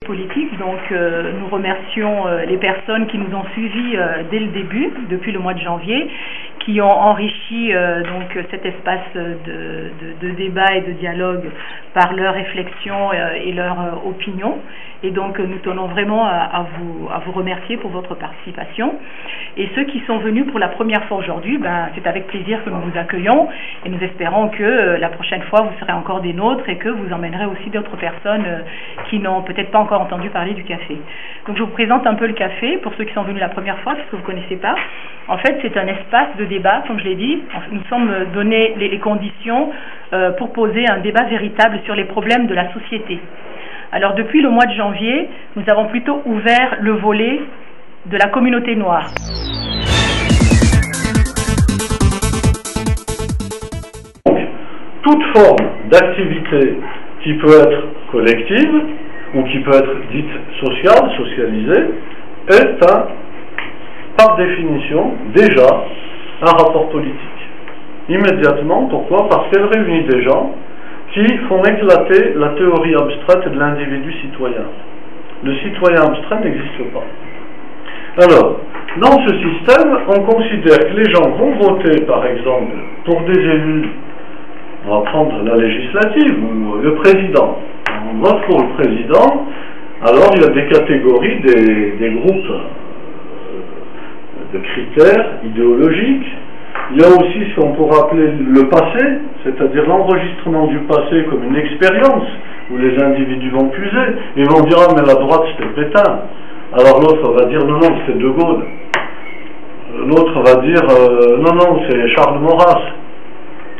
Politique. Donc nous remercions les personnes qui nous ont suivis dès le début, depuis le mois de janvier, qui ont enrichi donc cet espace de débat et de dialogue par leurs réflexions et leurs opinions. Et donc nous tenons vraiment à vous remercier pour votre participation. Et ceux qui sont venus pour la première fois aujourd'hui, c'est avec plaisir que nous vous accueillons et nous espérons que la prochaine fois vous serez encore des nôtres et que vous emmènerez aussi d'autres personnes qui n'ont peut-être pas encore entendu parler du café. Donc je vous présente un peu le café pour ceux qui sont venus la première fois puisque vous ne connaissez pas. En fait, c'est un espace de débat, comme je l'ai dit. Nous sommes donné les conditions pour poser un débat véritable sur les problèmes de la société. Alors depuis le mois de janvier, nous avons plutôt ouvert le volet de la communauté noire. Toute forme d'activité qui peut être collective ou qui peut être dite sociale, socialisée, est par définition déjà un rapport politique. Immédiatement, pourquoi? Parce qu'elle réunit des gens qui font éclater la théorie abstraite de l'individu citoyen. Le citoyen abstrait n'existe pas. Alors, dans ce système, on considère que les gens vont voter, par exemple, pour des élus. On va prendre la législative ou le président. On vote pour le président, alors il y a des catégories, des groupes de critères idéologiques. Il y a aussi ce qu'on pourrait appeler le passé, c'est-à-dire l'enregistrement du passé comme une expérience où les individus vont puiser. Ils vont dire « Ah, mais la droite c'était Pétain ». Alors l'autre va dire « Non, non, c'était De Gaulle ». L'autre va dire « Non, non, c'est Charles Maurras,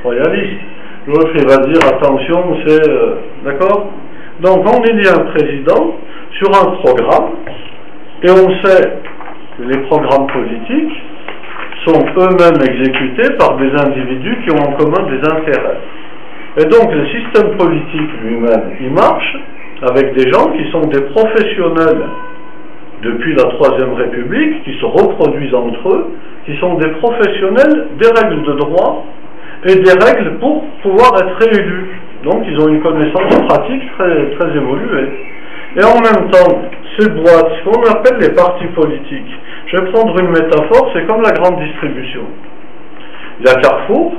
royaliste ». L'autre il va dire « Attention, c'est... D'accord ?» Donc on élit un président sur un programme et on sait que les programmes politiques sont eux-mêmes exécutés par des individus qui ont en commun des intérêts. Et donc le système politique lui-même, il marche avec des gens qui sont des professionnels depuis la Troisième République, qui se reproduisent entre eux, qui sont des professionnels des règles de droit et des règles pour pouvoir être réélus. Donc ils ont une connaissance pratique très, très évoluée. Et en même temps, ces boîtes, ce qu'on appelle les partis politiques, je vais prendre une métaphore, c'est comme la grande distribution. Il y a Carrefour,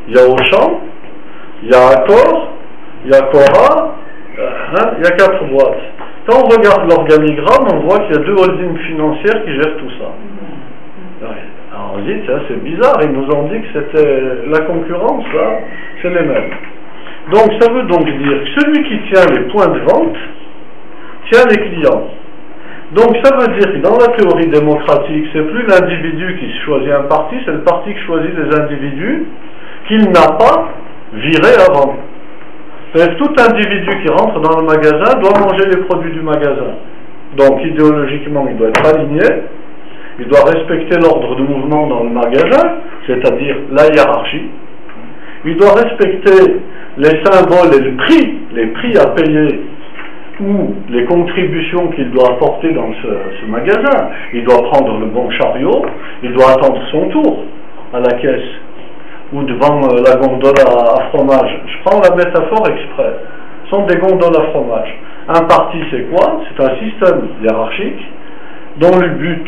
il y a Auchan, il y a Accor, il y a Cora, il y a 4 boîtes. Quand on regarde l'organigramme, on voit qu'il y a 2 holdings financières qui gèrent tout ça. Ouais. Alors on dit, c'est bizarre, ils nous ont dit que c'était la concurrence, là, c'est les mêmes. Donc ça veut donc dire que celui qui tient les points de vente tient les clients. Donc ça veut dire que dans la théorie démocratique, c'est plus l'individu qui choisit un parti, c'est le parti qui choisit des individus qu'il n'a pas virés avant. C'est-à-dire que tout individu qui rentre dans le magasin doit manger les produits du magasin. Donc idéologiquement, il doit être aligné, il doit respecter l'ordre de mouvement dans le magasin, c'est-à-dire la hiérarchie. Il doit respecter les symboles et les prix à payer ou les contributions qu'il doit apporter dans ce magasin. Il doit prendre le bon chariot, il doit attendre son tour à la caisse ou devant la gondole à fromage. Je prends la métaphore exprès. Ce sont des gondoles à fromage. Un parti, c'est quoi? C'est un système hiérarchique dont le but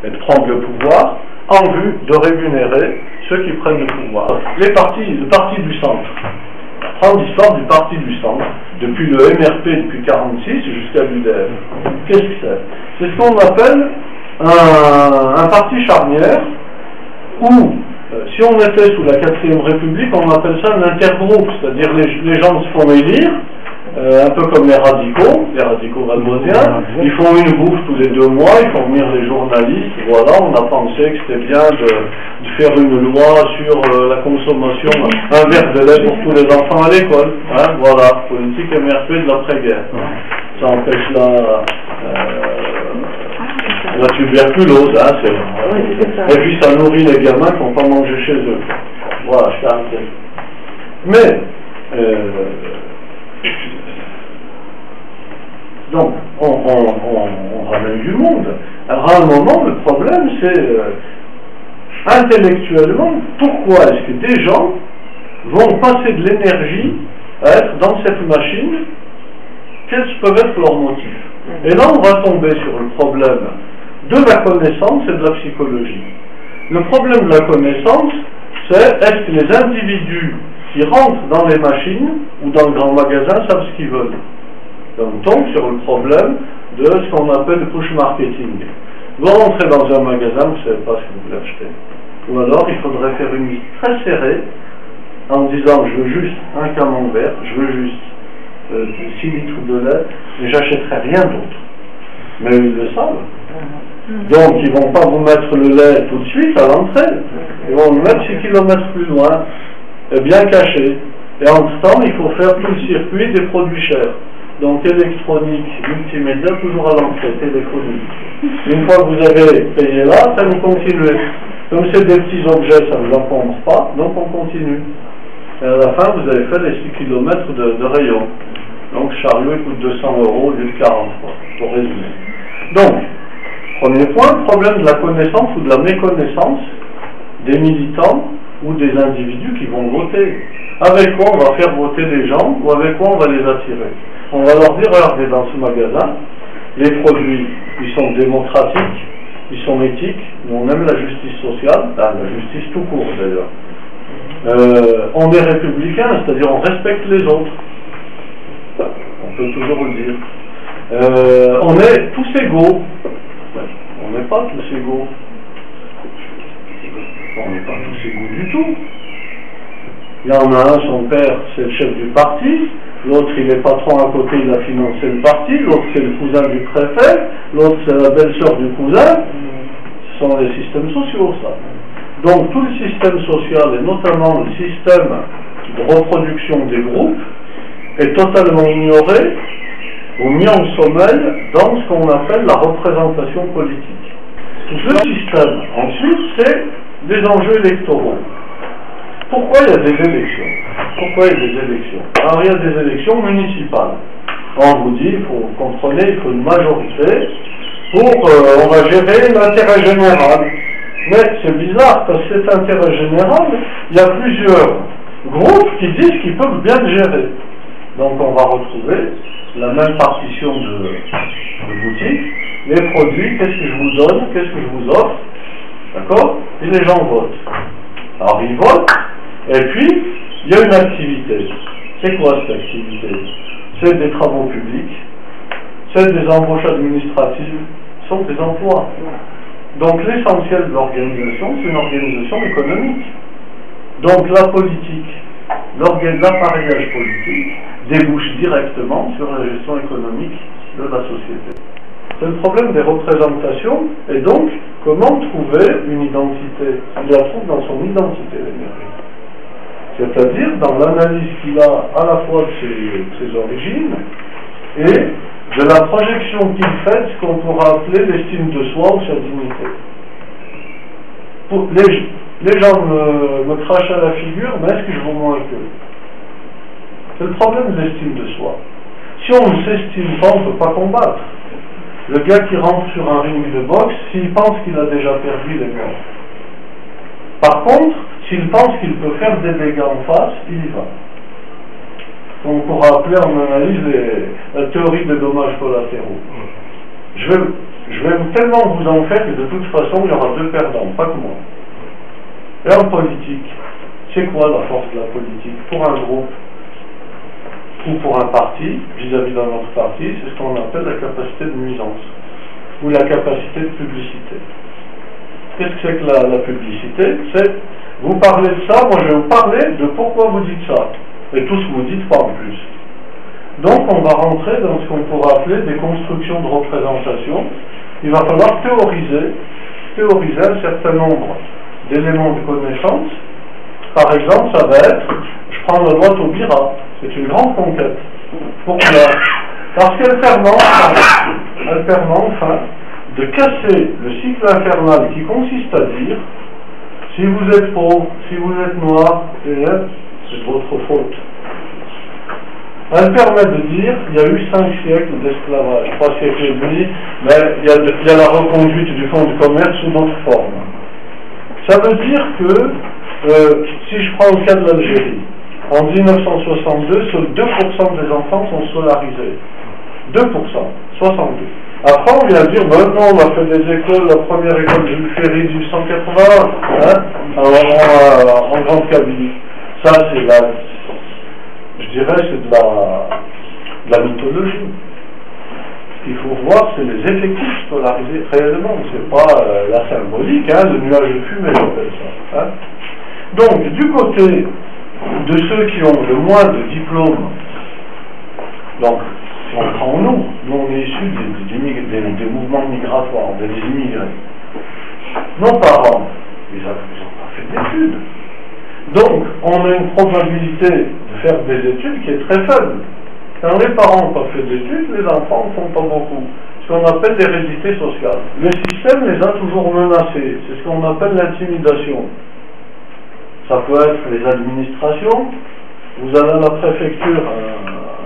est de prendre le pouvoir en vue de rémunérer ceux qui prennent le pouvoir. Le parti du centre. Prendre l'histoire du parti du centre, depuis le MRP depuis 1946 jusqu'à l'UDF. Qu'est-ce que c'est? C'est ce qu'on appelle un parti charnière où, si on était sous la 4e République, on appelle ça un intergroupe, c'est-à-dire les gens se font élire, un peu comme les radicaux valbosiens, ils font une bouffe tous les 2 mois, ils font venir les journalistes, voilà, on a pensé que c'était bien de faire une loi sur la consommation, un verre de lait pour tous les enfants à l'école, hein, voilà, politique MRP de l'après-guerre. Ça empêche la tuberculose, hein, et puis ça nourrit les gamins qui n'ont pas mangé chez eux. Voilà, je t'ai arrêté. Mais, donc, on ramène du monde. Alors, à un moment, le problème, c'est intellectuellement, pourquoi est-ce que des gens vont passer de l'énergie à être dans cette machine quels peuvent être leurs motifs. Et là, on va tomber sur le problème de la connaissance et de la psychologie. Le problème de la connaissance, c'est est-ce que les individus qui rentrent dans les machines ou dans le grand magasin savent ce qu'ils veulent. Donc on tombe sur le problème de ce qu'on appelle le push marketing. Vous rentrez dans un magasin, vous ne savez pas ce que vous voulez acheter. Ou alors il faudrait faire une liste très serrée en disant je veux juste un camembert, je veux juste 6 litres de lait, et j'achèterai rien d'autre. Mais ils le savent. Donc ils ne vont pas vous mettre le lait tout de suite à l'entrée. Ils vont le mettre 6 km plus loin, et bien caché. Et entre-temps, il faut faire tout le circuit des produits chers. Donc électronique, multimédia, toujours à l'entrée, téléphonique. Une fois que vous avez payé là, ça vous continuez. Comme c'est des petits objets, ça ne vous encombre pas, donc on continue. Et à la fin, vous avez fait les 6 km de rayon. Donc chariot coûte 200 € au lieu de 40, pour résumer. Donc, premier point, problème de la connaissance ou de la méconnaissance des militants ou des individus qui vont voter. Avec quoi on va faire voter les gens ou avec quoi on va les attirer? On va leur dire, regardez, dans ce magasin, les produits, ils sont démocratiques, ils sont éthiques, nous on aime la justice sociale, la justice tout court d'ailleurs. On est républicain, c'est-à-dire on respecte les autres. On peut toujours le dire. On est tous égaux. On n'est pas tous égaux. On n'est pas tous égaux du tout. Il y en a un, son père, c'est le chef du parti, l'autre, il est patron à côté, il a financé le parti, l'autre, c'est le cousin du préfet, l'autre, c'est la belle-sœur du cousin. Ce sont les systèmes sociaux, ça. Donc, tout le système social, et notamment le système de reproduction des groupes, est totalement ignoré ou mis en sommeil dans ce qu'on appelle la représentation politique. Le système, ensuite, c'est des enjeux électoraux. Pourquoi il y a des élections? Pourquoi il y a des élections? Alors il y a des élections municipales. On vous dit, vous comprenez, il faut une majorité pour, on va gérer l'intérêt général. Mais c'est bizarre, parce que cet intérêt général, il y a plusieurs groupes qui disent qu'ils peuvent bien le gérer. Donc on va retrouver la même partition de boutique, les produits, qu'est-ce que je vous donne, qu'est-ce que je vous offre, d'accord? Et les gens votent. Alors ils votent, et puis il y a une activité. C'est quoi cette activité? C'est des travaux publics, c'est des embauches administratives, ce sont des emplois. Donc l'essentiel de l'organisation, c'est une organisation économique. Donc la politique, l'appareillage politique, débouche directement sur la gestion économique de la société. C'est le problème des représentations, et donc comment trouver une identité? Il la trouve dans son identité, l'énergie. C'est-à-dire dans l'analyse qu'il a à la fois de ses origines et de la projection qu'il fait de ce qu'on pourra appeler l'estime de soi ou sa dignité. Les gens me crachent à la figure, mais est-ce que je vaux moins qu'eux? C'est le problème de l'estime de soi. Si on ne s'estime pas, on ne peut pas combattre. Le gars qui rentre sur un ring de boxe, s'il pense qu'il a déjà perdu, il est mort. Par contre, s'il pense qu'il peut faire des dégâts en face, il y va. On pourra appeler en analyse la théorie des dommages collatéraux. Je vais tellement vous en faire que de toute façon, il y aura deux perdants, pas que moi. Et en politique, c'est quoi la force de la politique? Pour un groupe ou pour un parti, vis-à-vis d'un autre parti, c'est ce qu'on appelle la capacité de nuisance ou la capacité de publicité. Qu'est-ce que c'est que la publicité? C'est, vous parlez de ça, moi je vais vous parler de pourquoi vous dites ça. Et tout ce que vous dites, pas en plus. Donc on va rentrer dans ce qu'on pourrait appeler des constructions de représentation. Il va falloir théoriser un certain nombre d'éléments de connaissance. Par exemple, ça va être, je prends la loi Taubira, c'est une grande conquête. Pourquoi? Parce qu'elle permet enfin de casser le cycle infernal qui consiste à dire, si vous êtes pauvre, si vous êtes noir, c'est de votre faute. Elle permet de dire, il y a eu 5 siècles d'esclavage, 3 siècles et demi, mais il y a la reconduite du fonds de commerce sous d'autres formes. Ça veut dire que, si je prends le cas de l'Algérie, en 1962, seuls 2% des enfants sont scolarisés. 2%, 62. Après, on vient dire, maintenant, on a fait des écoles, la première école Jules Ferry, 1881, hein, en Grande Kabylie. Ça, c'est je dirais, c'est de la mythologie. Ce qu'il faut voir, c'est les effectifs scolarisés réellement, c'est pas la symbolique, hein, le nuage de fumée, j'appelle ça. Hein. Donc, du côté de ceux qui ont le moins de diplômes, donc, si on prend nous on est issus des mouvements migratoires, des immigrés. Nos parents, ils n'ont pas fait d'études. Donc, on a une probabilité de faire des études qui est très faible. Quand les parents n'ont pas fait d'études, les enfants ne font pas beaucoup. Ce qu'on appelle l'hérédité sociale. Le système les a toujours menacés. C'est ce qu'on appelle l'intimidation. Ça peut être les administrations. Vous allez à la préfecture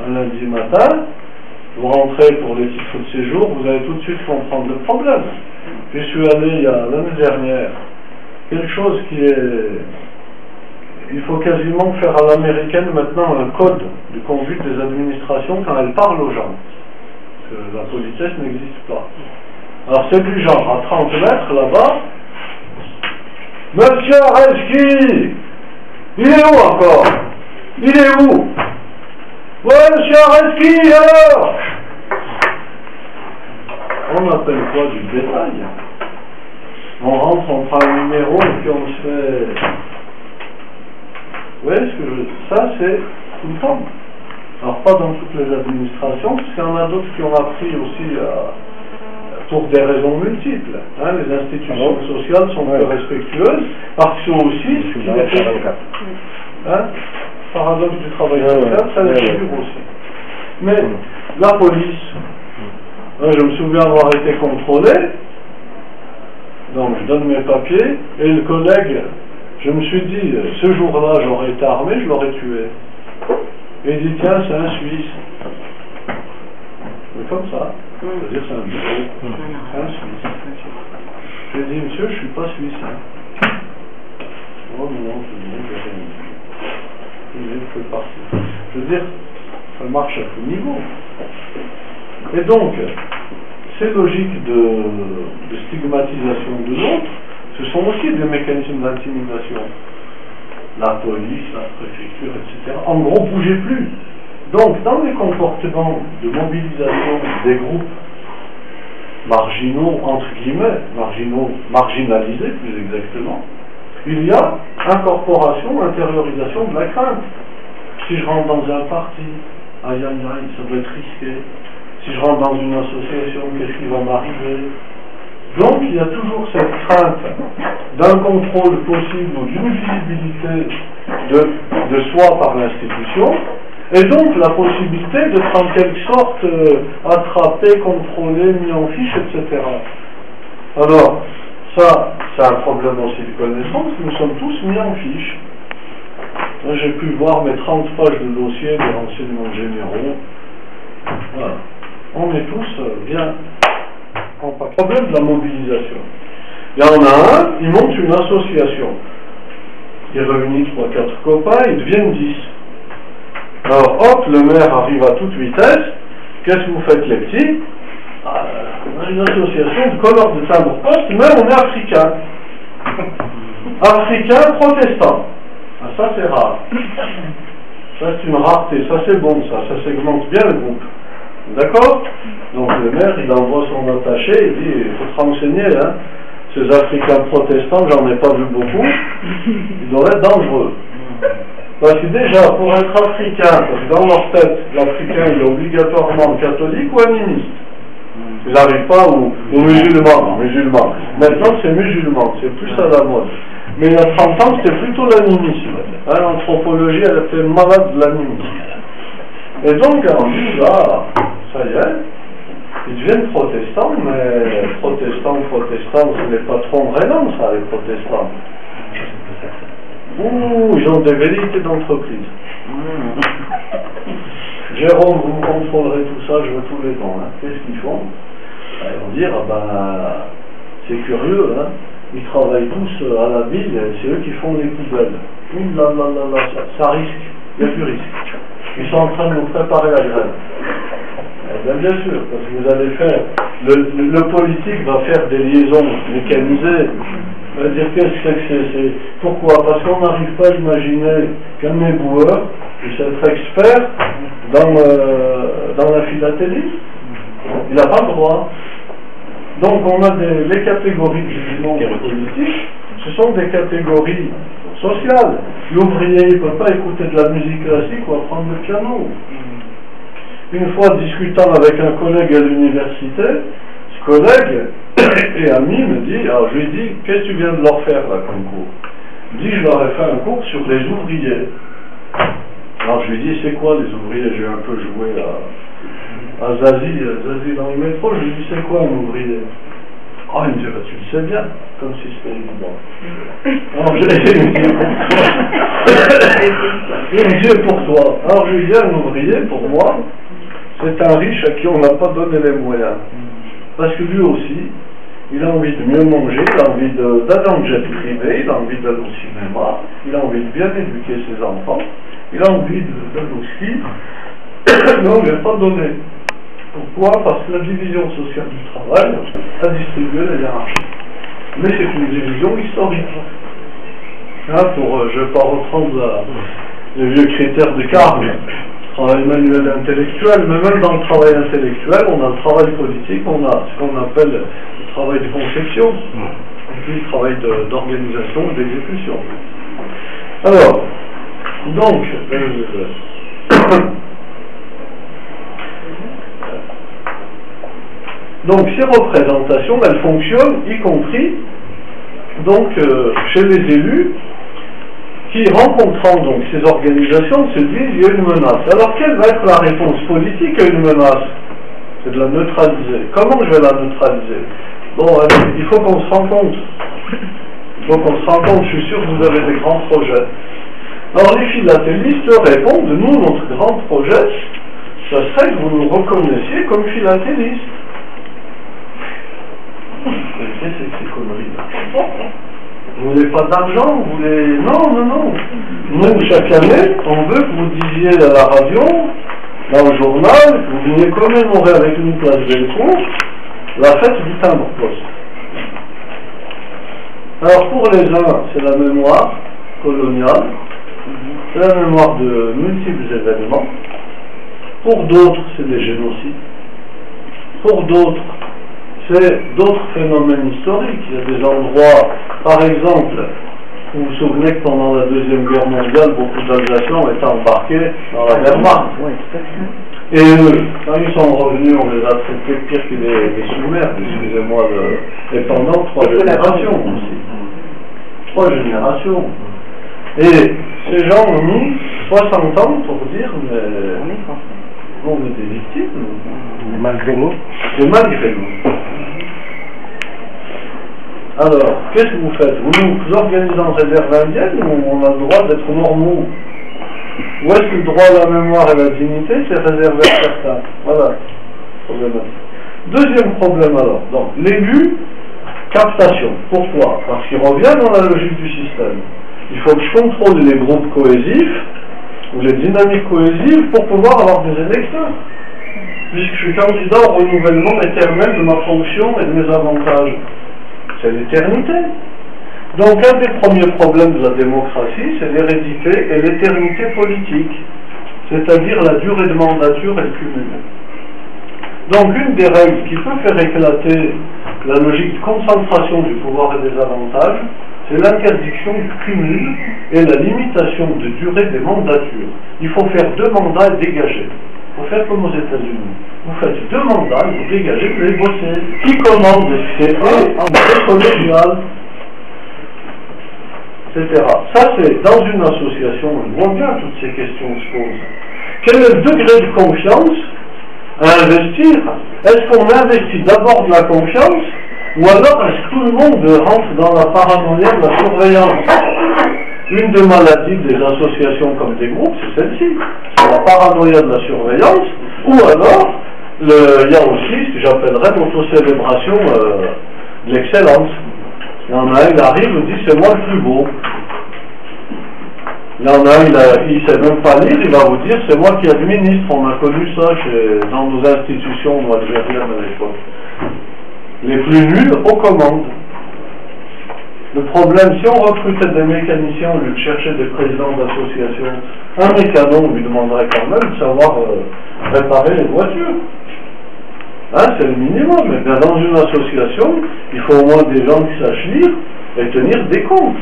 un lundi matin, vous rentrez pour les titres de séjour, vous allez tout de suite comprendre le problème. Je suis allé l'année dernière, quelque chose qui est... Il faut quasiment faire à l'américaine maintenant un code de conduite des administrations quand elles parlent aux gens. Parce que la politesse n'existe pas. Alors c'est du genre, à 30 mètres là-bas, Monsieur Areski, il est où encore? Il est où? Ouais, Monsieur Areski, alors? On appelle quoi du bétail? On rentre, on prend un numéro et puis on se fait... Vous voyez ce que je veux dire? Ça, c'est tout le temps. Alors, pas dans toutes les administrations, parce qu'il y en a d'autres qui ont appris aussi pour des raisons multiples. Hein, les institutions sociales sont plus respectueuses, parce qu'ils sont aussi... paradoxe du travail social, ça les figure aussi. Mais la police, je me souviens avoir été contrôlé, donc je donne mes papiers, et le collègue... Je me suis dit, ce jour-là, j'aurais été armé, je l'aurais tué. Et il dit, tiens, c'est un Suisse. Mais comme ça. C'est-à-dire, c'est un bureau. Un Suisse. Je lui ai dit, monsieur, je ne suis pas Suisse. Hein. Oh non, je fais partie. Je veux dire, ça marche à tout niveau. Et donc, ces logiques de stigmatisation de l'autre, ce sont aussi des mécanismes d'intimidation. La police, la préfecture, etc. En gros, bougez plus. Donc, dans les comportements de mobilisation des groupes marginaux, entre guillemets, marginalisés plus exactement, il y a incorporation, intériorisation de la crainte. Si je rentre dans un parti, aïe aïe aïe, ça doit être risqué. Si je rentre dans une association, qu'est-ce qui va m'arriver? Donc il y a toujours cette crainte d'un contrôle possible ou d'une visibilité de soi par l'institution, et donc la possibilité d'être en quelque sorte attrapé, contrôlé, mis en fiche, etc. Alors, ça, c'est un problème aussi de connaissance, nous sommes tous mis en fiche. J'ai pu voir mes 30 pages de dossier des renseignements généraux. Voilà. On est tous bien... Problème de la mobilisation. Il y en a un, il monte une association. Il réunit 3-4 copains, ils deviennent 10. Alors hop, le maire arrive à toute vitesse. Qu'est-ce que vous faites les petits? On a une association de couleur de timbre-poste, mais on est africain. Africain protestant. Ah, ça c'est rare. Ça c'est une rareté, ça c'est bon, ça segmente bien le groupe. D'accord? Donc le maire, il envoie son attaché, il dit, il faut te renseigner, hein, ces Africains protestants, j'en ai pas vu beaucoup, ils doivent être dangereux. Parce que déjà, pour être africain, parce que dans leur tête, l'Africain, il est obligatoirement catholique ou animiste. Ils n'arrivent pas aux musulmans. Maintenant, c'est musulman, c'est plus à la mode. Mais il y a 30 ans, c'était plutôt l'animisme. Hein, l'anthropologie, elle était malade de l'animisme. Et donc, on dit, là, ça y est, ils deviennent protestants, mais protestants, c'est les patrons rénants, ça, les protestants. Ouh, ils ont des velléités d'entreprise. Jérôme, vous contrôlerez tout ça, je veux tous les dons. Hein. Qu'est-ce qu'ils font? Ils vont dire, c'est curieux, hein. Ils travaillent tous à la ville, c'est eux qui font les poubelles. Ouh là là là là, ça risque, il n'y a plus risque. Ils sont en train de nous préparer la grève. Bien sûr, parce que vous allez faire, le politique va faire des liaisons mécanisées. Va dire qu'est-ce que c'est. Pourquoi? Parce qu'on n'arrive pas à imaginer qu'un éboueur puisse être expert dans la philatélie. Il n'a pas le droit. Donc on a les catégories du monde politique, ce sont des catégories sociales. L'ouvrier ne peut pas écouter de la musique classique ou apprendre le piano. Une fois discutant avec un collègue à l'université, ce collègue et ami me dit, alors je lui dis, qu'est-ce que tu viens de leur faire là comme cours? Il me dit, je leur ai fait un cours sur les ouvriers. Alors je lui dis, c'est quoi les ouvriers? J'ai un peu joué à Zazie dans le métro, je lui dis, c'est quoi un ouvrier? Oh, il me dit, bah, tu le sais bien, comme si c'était évident. Alors je lui dis, il me dit, pour toi. Alors je lui dis, un ouvrier, pour moi, c'est un riche à qui on n'a pas donné les moyens. Parce que lui aussi, il a envie de mieux manger, il a envie d'aller en jet privé, il a envie d'aller au cinéma, il a envie de bien éduquer ses enfants, il a envie d'aller au ski. Mais on ne lui a pas donné. Pourquoi? Parce que la division sociale du travail a distribué la hiérarchie. Mais c'est une division historique. Hein, je ne vais pas reprendre les vieux critères de Carme, travail manuel et intellectuel, mais même dans le travail intellectuel, on a le travail politique, on a ce qu'on appelle le travail de conception, et puis le travail d'organisation et d'exécution. Alors, donc, ces représentations, elles fonctionnent, y compris donc chez les élus qui, rencontrant donc ces organisations, se disent il y a une menace. Alors quelle va être la réponse politique à une menace? C'est de la neutraliser. Comment je vais la neutraliser? Bon, allez, il faut qu'on se rende compte. Il faut qu'on se rende compte, je suis sûr que vous avez des grands projets. Alors les philatélistes répondent, nous, notre grand projet, ce serait que vous nous reconnaissiez comme philatélistes. Qu'est-ce que c'est ces conneries-là? Vous voulez pas d'argent? Vous voulez... Non. Nous, chaque année, on veut que vous disiez à la radio, dans le journal, que vous veniez commémorer avec nous, place Bellecour, la fête du timbre-poste. Alors pour les uns, c'est la mémoire coloniale, c'est la mémoire de multiples événements. Pour d'autres, c'est des génocides. Pour d'autres, c'est d'autres phénomènes historiques. Il y a des endroits, par exemple, vous vous souvenez que pendant la Deuxième Guerre mondiale, beaucoup d'Alsaciens ont été embarqués dans la Wehrmacht. Et eux, quand ils sont revenus, on les a traités pire que des sous-mers, excusez-moi, et pendant 3 générations aussi. 3 générations. Et ces gens ont mis 60 ans pour dire, mais on est des victimes. Mais malgré nous. Et malgré nous. Alors, qu'est-ce que vous faites? Vous nous organisez en réserve indienne ou on a le droit d'être normaux? Ou est-ce que le droit à la mémoire et la dignité, c'est réservé à certains? Voilà. Deuxième problème alors. Donc, l'élu, captation. Pourquoi? Parce qu'il revient dans la logique du système. Il faut que je contrôle les groupes cohésifs ou les dynamiques cohésives pour pouvoir avoir des électeurs. Puisque je suis candidat au renouvellement éternel de ma fonction et de mes avantages. C'est l'éternité. Donc un des premiers problèmes de la démocratie, c'est l'hérédité et l'éternité politique, c'est-à-dire la durée de mandature et le cumul. Donc une des règles qui peut faire éclater la logique de concentration du pouvoir et des avantages, c'est l'interdiction du cumul et la limitation de durée des mandatures. Il faut faire 2 mandats et dégager. Il faut faire comme aux États-Unis. Vous faites 2 mandats, vous dégagez, vous les bossez. Qui commande? C'est un collégial, etc. Ça, c'est dans une association, on voit bien toutes ces questions se posent. Quel est le degré de confiance à investir? Est-ce qu'on investit d'abord de la confiance, ou alors est-ce que tout le monde rentre dans la paranoïa de la surveillance? Une des maladies des associations comme des groupes, c'est celle-ci. C'est la paranoïa de la surveillance, ou alors, il y a aussi ce que j'appellerais l'autocélébration de l'excellence. Il y en a un qui arrive et dit c'est moi le plus beau. Il y en a, il sait même pas lire, il va vous dire, c'est moi qui administre, on a connu ça dans nos institutions algériennes à l'époque. Les plus nuls aux commandes. Le problème, si on recrutait des mécaniciens au lieu de chercher des présidents d'associations, un mécano, on lui demanderait quand même de savoir réparer les voitures. Hein, c'est le minimum. Mais bien dans une association, il faut au moins des gens qui sachent lire et tenir des comptes.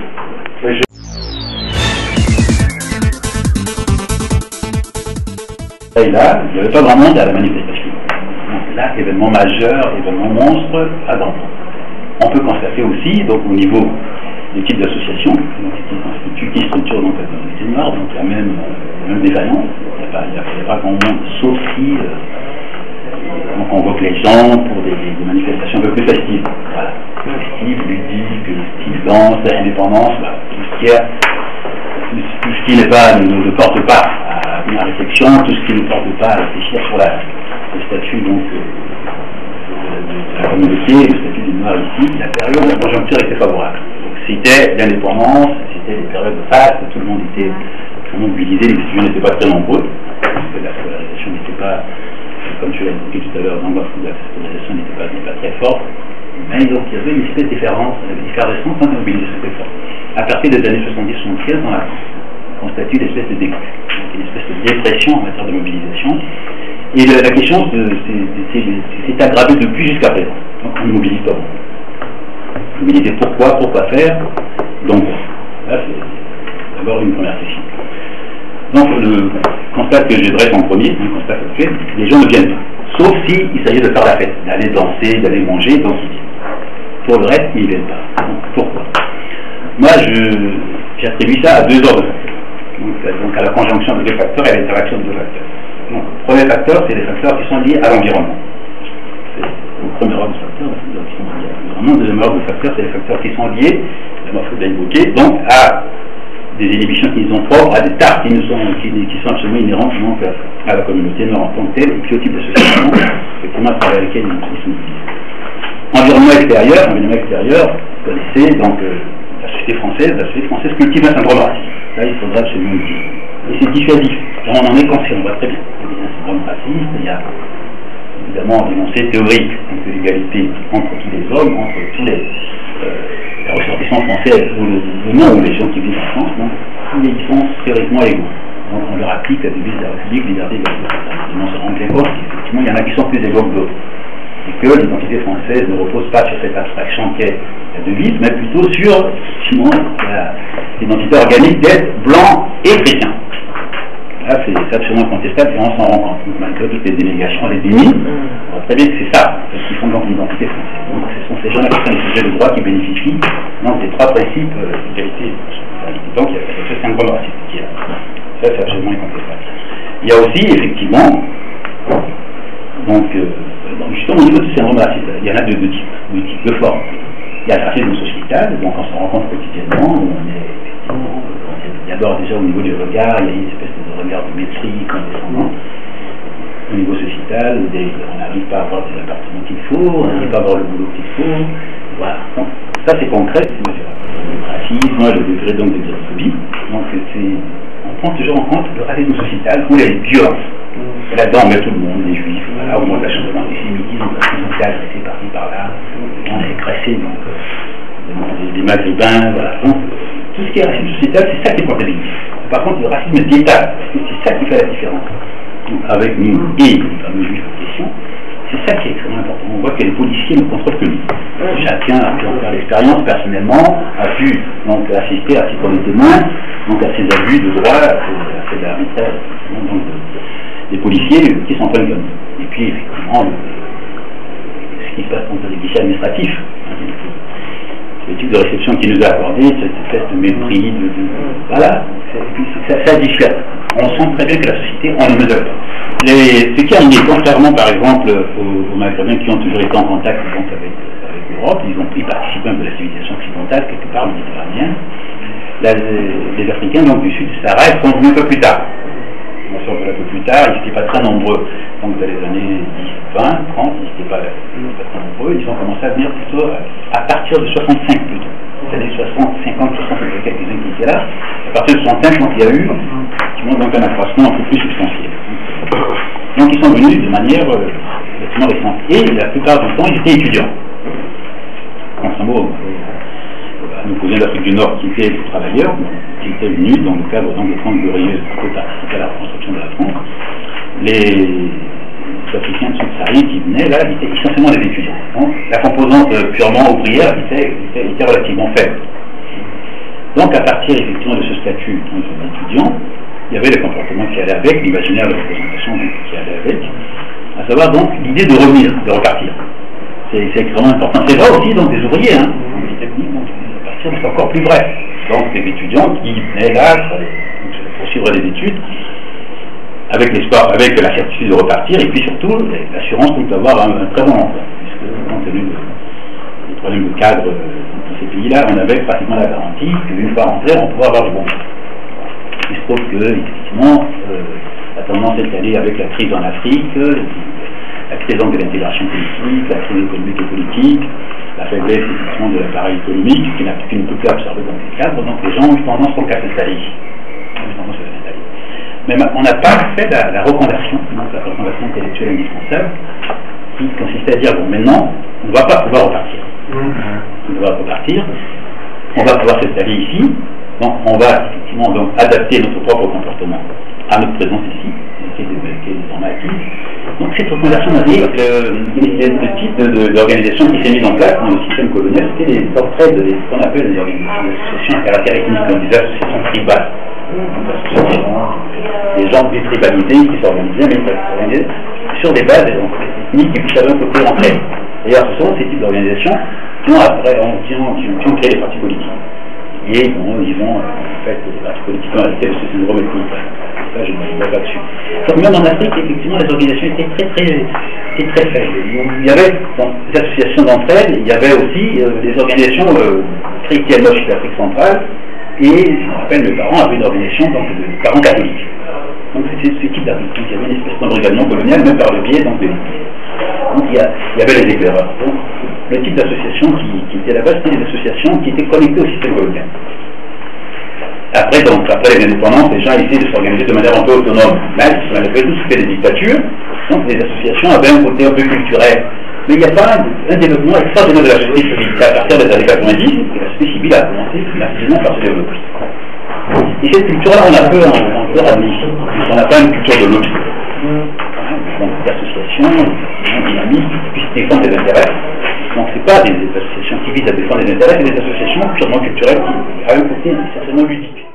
Et là, il n'y avait pas grand monde à la manifestation. Donc là, événement majeur, événement monstre, à Danton. On peut constater aussi, donc au niveau des types d'associations qui structurent donc la communauté noire, donc la même défaillance. Il n'y a pas grand monde, sauf si on convoque les gens pour des manifestations un peu plus festives. Voilà. Festives, ludiques, style danse, indépendance, bah, tout ce qui ne porte pas à une réflexion, tout ce qui ne porte pas à réfléchir sur le statut donc, de la communauté, le statut du noir ici, la période, la conjoncture était favorable. C'était l'indépendance, c'était les périodes de faste, tout le monde était mobilisé, les étudiants n'étaient pas très nombreux, parce que la scolarisation n'était pas, comme tu l'as évoqué tout à l'heure, dans la scolarisation n'était pas très forte, mais donc il y avait une espèce d'effervescence dans la mobilisation très forte. À partir des années 70-75, on a constaté une espèce de déclin, une espèce de dépression en matière de mobilisation. Et la question s'est aggravée depuis jusqu'à présent. Donc on ne mobilise pas beaucoup. Mobiliser pourquoi faire, donc là c'est d'abord une première question. Donc le constat que je dresse en premier, un constat factuel, les gens ne viennent pas. Sauf s'il s'agit de faire la fête, d'aller danser, d'aller manger, donc ils viennent. Pour le reste, ils ne viennent pas. Donc pourquoi? Moi j'attribue ça à deux ordres. Donc à la conjonction de deux facteurs et à l'interaction de deux facteurs. Donc, le premier facteur, c'est les facteurs qui sont liés à l'environnement. C'est le premier ordre de facteurs, les facteurs qui sont liés à l'environnement. Le deuxième ordre de facteurs, c'est les facteurs qui sont liés, il faut l'évoquer, donc à des inhibitions qui nous sont propres, à des tares qui sont absolument inhérentes donc, à la communauté noire en tant que telle, et puis au type d'association, effectivement, à travers lesquelles ils sont utilisés. Environnement extérieur, vous connaissez donc la société française cultive un syndrome raciste. Là, il faudra absolument le dire. Et c'est dissuasif. On en est conscient, on voit très bien. Il y a un syndrome raciste, il y a évidemment l'énoncé théorique de l'égalité entre tous les hommes, entre tous les ressortissants français ou non, ou les gens qui vivent en France, donc tous les sont théoriquement égaux. Donc on leur applique la devise de la République, liberté, égalité. On se rend bien compte qu'effectivement il y en a qui sont plus égaux que d'autres. Et que l'identité française ne repose pas sur cette abstraction qu'est la devise, mais plutôt sur l'identité organique d'être blanc et chrétien. Là, c'est absolument contestable et on s'en rend compte. Malgré toutes les dénégations, les dénis, on voit très bien que c'est ça qui font donc l'identité française. Donc ce sont ces gens-là qui sont les sujets de droit qui bénéficient donc, des trois principes d'égalité et de responsabilité. Donc il y a ce syndrome raciste qui est là. Ça, c'est absolument incontestable. Il y a aussi, effectivement, donc justement au niveau du syndrome raciste, il y en a deux types, deux formes. Il y a le racisme sociétal, donc on s'en rend compte quotidiennement, où on est effectivement, il y a d'abord déjà au niveau du regard, il y a une espèce de regard de mépris condescendant. Au niveau sociétal, on n'arrive pas à avoir les appartements qu'il faut, on n'arrive pas à avoir le boulot qu'il faut. Voilà. Donc, ça c'est concret, c'est le racisme, le degré donc de xénophobie. Donc on prend toujours en compte le racisme sociétal où il y a des violences. Et là-dedans on met tout le monde, les juifs, voilà, augmentation de l'antisémitisme, la société agressée par-ci par-là, on a agressé donc des maghrébins, voilà. Donc tout ce qui est racisme sociétal, c'est ça qui est comptabilisé. Par contre, le racisme d'État, c'est ça qui fait la différence. Donc, avec nous et les fameux juifs en question, c'est ça qui est extrêmement important. On voit que les policiers ne contrôlent que lui. Chacun a pu en faire l'expérience personnellement, a pu donc assister à titre de témoin, donc à ces abus de droit, à ces arbitrages des policiers qui s'en prennent comme nous. Et puis effectivement, ce qui se passe contre les guichets administratifs, le type de réception qui nous a accordé, cette espèce de mépris, voilà, ça dissuade. On sent très bien que la société, on ne mesure pas. Ce qui a amené, contrairement par exemple aux Maghrébins qui ont toujours été en contact donc, avec l'Europe, ils ont participé un peu à la civilisation occidentale, quelque part méditerranéenne, les Africains donc, du sud du Sahara sont venus un peu plus tard. On sort un peu plus tard, ils n'étaient pas très nombreux. Donc dans les années 10, 20, 30, ils n'étaient pas très nombreux. Ils ont commencé à venir plutôt à partir de 65 plutôt. les années 60, 50, 60, il y a quelques-uns qui étaient là. À partir de 65, donc, il y a eu donc, un accroissement un peu plus substantiel. Donc ils sont venus de manière relativement récente. Et la plupart du temps, ils étaient étudiants. Nos cousins d'Afrique du Nord qui étaient travailleurs, qui étaient venus dans le cadre donc, des fonds glorieuses pour participer à la reconstruction de la France. Les Africains subsahariens qui venaient là, étaient essentiellement des étudiants. Donc, la composante purement ouvrière était relativement faible. Donc à partir effectivement de ce statut d'étudiant, il y avait le comportement qui allait avec, l'imaginaire de représentation qui allait avec, à savoir donc l'idée de revenir, de repartir. C'est extrêmement important. C'est vrai aussi donc des ouvriers, hein. C'est encore plus vrai. Donc des étudiants qui venaient là pour suivre des études avec l'espoir, avec la certitude de repartir et puis surtout l'assurance d'avoir un très bon emploi. Puisque compte tenu des problèmes de cadre dans ces pays-là, on avait pratiquement la garantie qu'une fois rentré, on pouvait avoir du bon emploi. Il se trouve que effectivement la tendance est allée avec la crise en Afrique, la crise de l'intégration politique, la crise économique et politique, la faiblesse effectivement de l'appareil économique qui ne peut plus absorber dans ces cadres, donc les gens ont eu tendance donc à s'installer. Mais on n'a pas fait la reconversion, donc la reconversion intellectuelle indispensable, qui consistait à dire bon maintenant on ne va pas pouvoir repartir. On va repartir, on va pouvoir s'installer ici, donc on va effectivement donc adapter notre propre comportement à notre présence ici, qui est désormais acquise. Donc cette reconversion, le type d'organisation qui s'est mise en place dans le système colonial, c'était les entraides de ce qu'on appelle des associations à caractère ethnique, comme des associations tribales. Des gens de tribalité qui s'organisaient, mais qui s'organisaient sur des bases ethniques et puis chacun peut créer entre elles. D'ailleurs, ce sont ces types d'organisations qui ont créé les partis politiques. Et bon, ils vont, en fait, les partis politiques ont arrêté ce syndrome ethnique. Ça, je ne me vois pas dessus. Donc, même en Afrique, effectivement, les organisations étaient très faibles. Il y avait, dans les associations d'entre elles, il y avait aussi des organisations très moches d'Afrique centrale. Et je me rappelle, mes parents avaient une organisation donc, de parents catholiques. Donc c'était ce type d'Afrique. Il y avait une espèce d'embrigadement colonial, même par le biais donc, de l'Église. Donc il y avait les éclaireurs. Donc le type d'association qui était là-bas, c'était des associations qui étaient connectées au système colonial. Après les indépendances, les gens essayaient de s'organiser de manière un peu autonome. Même si on avait tous fait des dictatures, donc les associations avaient un côté un peu culturel. Mais il n'y a pas un développement extraordinaire de la société civile. C'est à partir des années 90 que la société civile a commencé massivement par se développer. Et cette culture-là, on a un peu ramené ici. On n'a pas une culture de lobby. Donc des associations, dynamiques, qui puissent défendre des intérêts. Donc ce n'est pas des associations qui visent à défendre des intérêts, c'est des associations purement culturelles qui ont un côté essentiellement ludique.